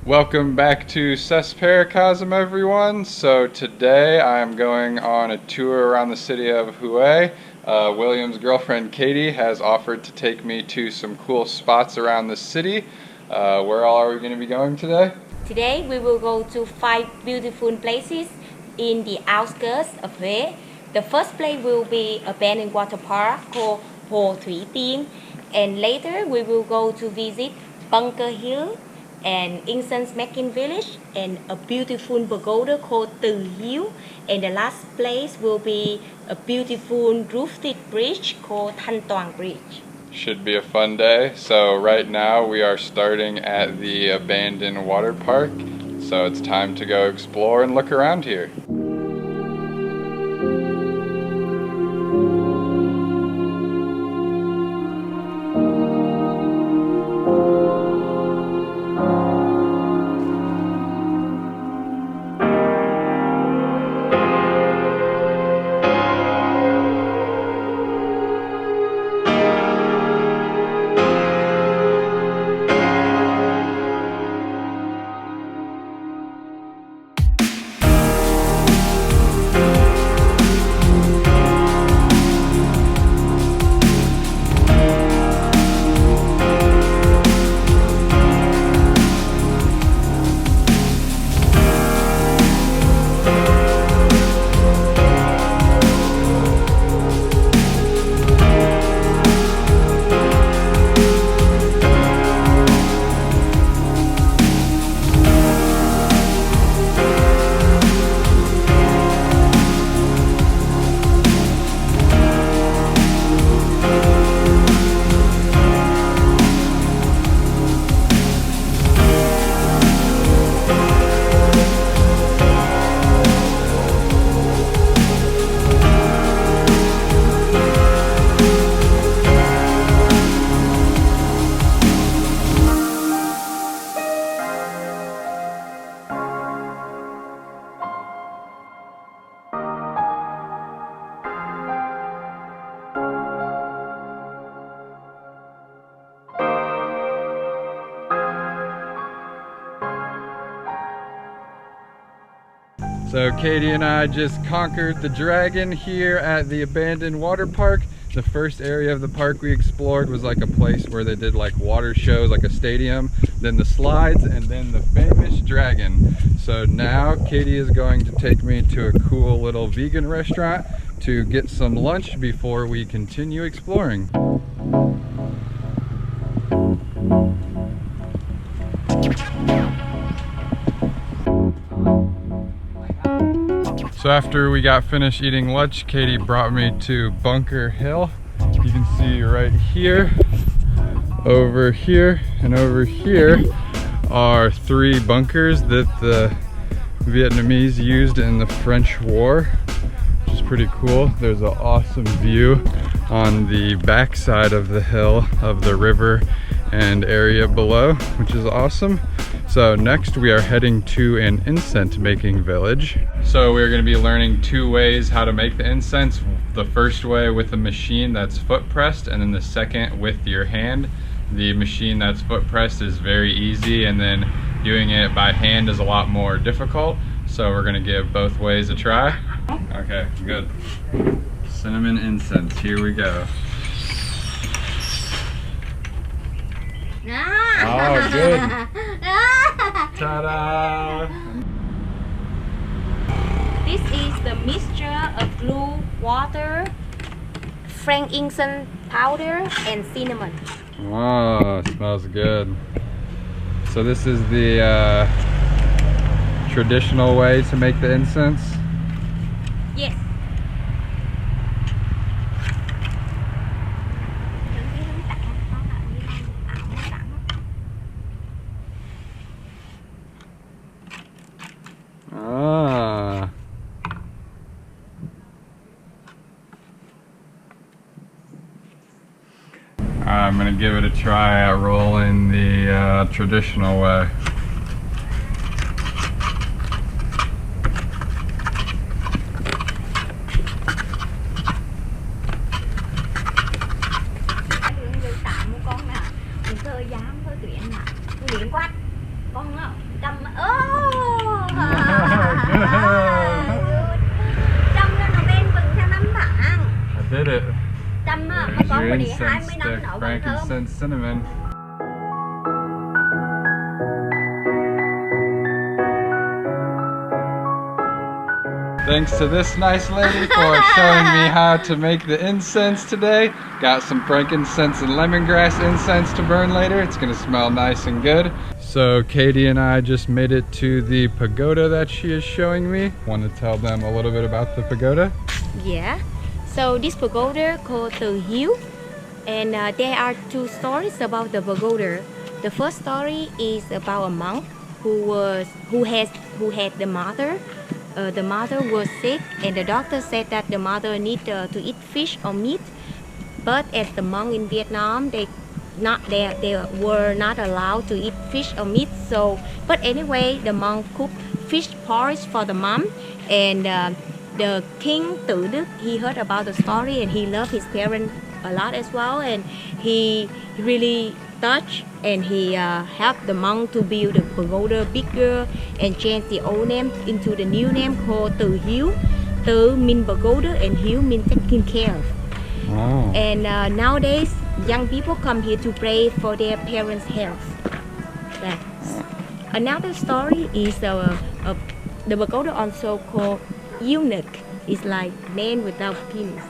Welcome back to Paracosm, everyone. So today I am going on a tour around the city of Hue. William's girlfriend Katie has offered to take me to some cool spots around the city. Where all are we going to be going today? Today we will go to 5 beautiful places in the outskirts of Hue. The first place will be abandoned water park called Hồ Thủy Tiên, and later we will go to visit Bunker Hill and Incense making village and a beautiful pagoda called Từ Hiếu, and the last place will be a beautiful roofed bridge called Thanh Toàn Bridge. Should be a fun day. So right now we are starting at the abandoned water park, so it's time to go explore and look around here. So Katie and I just conquered the dragon here at the abandoned water park. The first area of the park we explored was like a place where they did like water shows, like a stadium, then the slides, and then the famous dragon. So now Katie is going to take me to a cool little vegan restaurant to get some lunch before we continue exploring. So after we got finished eating lunch, Katie brought me to Bunker Hill. You can see right here, over here, and over here are 3 bunkers that the Vietnamese used in the French War, which is pretty cool. There's an awesome view on the back side of the hill of the river and area below, which is awesome. So next we are heading to an incense making village. So we're going to be learning 2 ways how to make the incense. The first way with a machine that's foot pressed, and then the second with your hand. The machine that's foot pressed is very easy, and then doing it by hand is a lot more difficult. So we're going to give both ways a try. Okay, good. Cinnamon incense, here we go. Oh, good. Ta-da! This is the mixture of glue, water, frankincense powder, and cinnamon. Oh, it smells good. So this is the traditional way to make the incense? Yes. Ah. I'm gonna give it a try at rolling the traditional way. Dám thôi tụi em ạ. Luyện quá. Con không? your mà đi incense 20 năm stick, nọ vẫn thơm. frankincense, cinnamon. Thanks to this nice lady for showing me how to make the incense today. Got some frankincense and lemongrass incense to burn later. It's gonna smell nice and good. So Katie and I just made it to the pagoda that she is showing me. Want to tell them a little bit about the pagoda? Yeah. So this pagoda called the Hue, and there are two stories about the pagoda. The first story is about a monk who had the mother. The mother was sick, and the doctor said that the mother needed to eat fish or meat. But as the monk in Vietnam, they were not allowed to eat fish or meat. So, but anyway, the monk cooked fish porridge for the mom, and the king Tự Đức, he heard about the story and he loved his parents a lot as well, and he really touched, and he helped the monk to build the pagoda bigger and change the old name into the new name called Tự Hue. Tự means pagoda and Hue means taken care of. Wow. And nowadays, young people come here to pray for their parents' health. Yeah. Another story is the pagoda also called eunuch. It's like man without penis.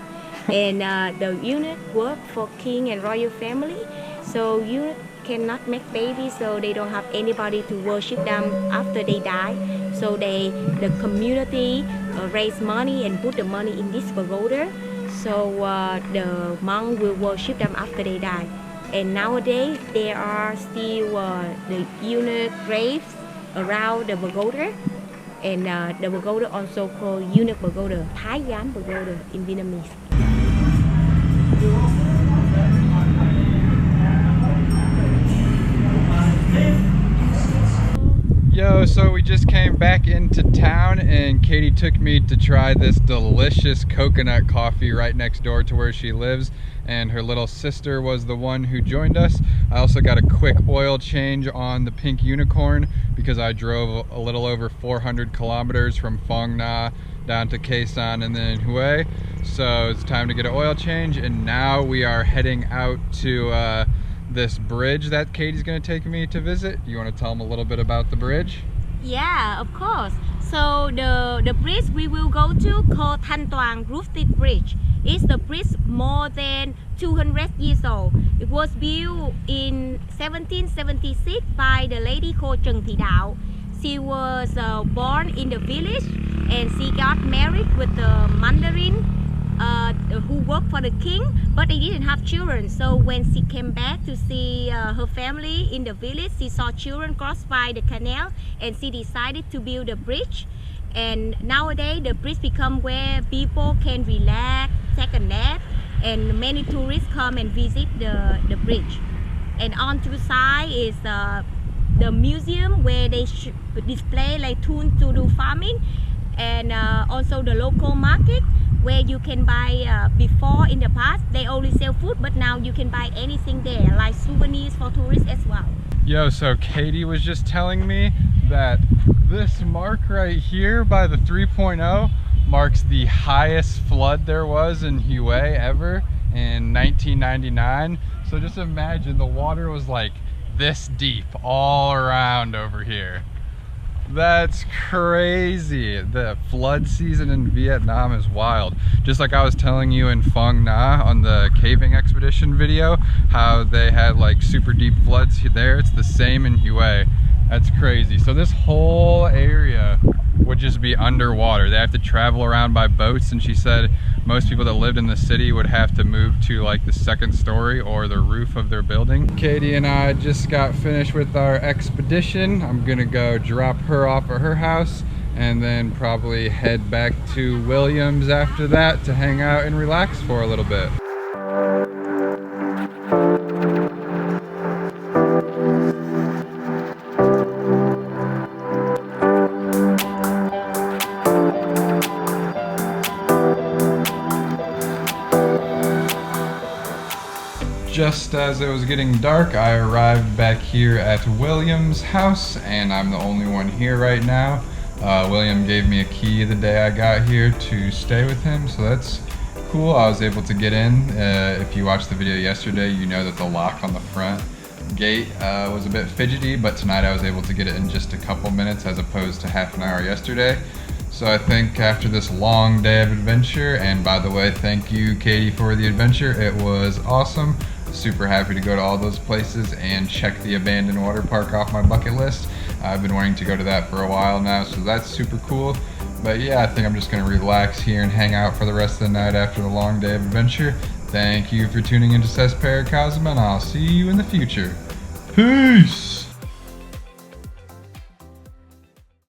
And the eunuch work for king and royal family. So eunuch cannot make babies, so they don't have anybody to worship them after they die. So the community raise money and put the money in this pagoda. So the monk will worship them after they die. And nowadays there are still the eunuch graves around the pagoda. And the pagoda also called eunuch pagoda, Thái giám pagoda in Vietnamese. Yo, so we just came back into town and Katie took me to try this delicious coconut coffee right next door to where she lives, and her little sister was the one who joined us. I also got a quick oil change on the pink unicorn because I drove a little over 400 kilometers from Phong Nha down to Khe Sanh and then Hue. So it's time to get an oil change, and now we are heading out to this bridge that Katie's going to take me to visit. You want to tell them a little bit about the bridge? Yeah, of course. So the bridge we will go to called Thanh Toàn Roofed Bridge. It's the bridge more than 200 years old. It was built in 1776 by the lady called Trần Thị Đạo. She was born in the village and she got married with the Mandarin who worked for the king, but they didn't have children. So when she came back to see her family in the village, she saw children cross by the canal and she decided to build a bridge. And nowadays the bridge become where people can relax, take a nap, and many tourists come and visit the bridge. And on to the side is the museum where they display like tools to do farming, and also the local market where you can buy, before in the past they only sell food, but now you can buy anything there, like souvenirs for tourists as well. Yo, so Katie was just telling me that this mark right here by the 3.0 marks the highest flood there was in Hue ever in 1999. So just imagine the water was like this deep all around over here. That's crazy. The flood season in Vietnam is wild. Just like I was telling you in Phong Nha on the caving expedition video, how they had like super deep floods there. It's the same in Hue. That's crazy. So this whole area would just be underwater. They have to travel around by boats, and she said most people that lived in the city would have to move to like the second story or the roof of their building. Katie and I just got finished with our expedition. I'm gonna go drop her off at her house and then probably head back to Williams after that to hang out and relax for a little bit. Just as it was getting dark, I arrived back here at William's house, and I'm the only one here right now. William gave me a key the day I got here to stay with him, so that's cool. I was able to get in. If you watched the video yesterday, you know that the lock on the front gate was a bit fidgety, but tonight I was able to get it in just a couple minutes as opposed to half an hour yesterday. So I think after this long day of adventure, and by the way, thank you Katie for the adventure, it was awesome. Super happy to go to all those places and check the abandoned water park off my bucket list. I've been wanting to go to that for a while now, so that's super cool. But yeah, I think I'm just gonna relax here and hang out for the rest of the night after the long day of adventure. Thank you for tuning into Paracosm, and I'll see you in the future. Peace!